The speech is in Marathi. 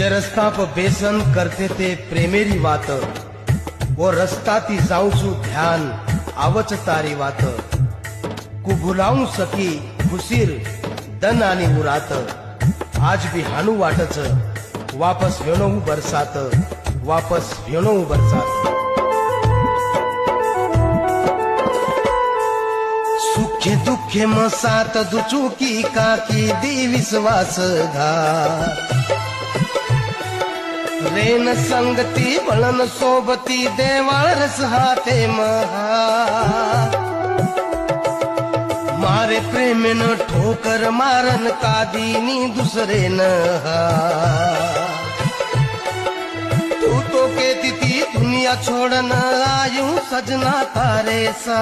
जे रस्ताप बेसन करते ते प्रेमेरी वात, वो रस्ता ती जाऊचू ध्यान आवच तारी वात. कुभुलावून सकी खुसीर दन आणि उरात, आज भी हानू वाटच वापस वेणो बरसात, वापस वेणो बरसात. सुखे दुःखे म सात दुचुकी काकी दी विश्वास घात. रेन संगती बळन सोबती देवाळ रस हाते महा. मारे प्रेमेन ठोकर मारन कादीनी दुसरे न. तू तो के तिथी दुनिया छोड़न आयू सजना तारे सा.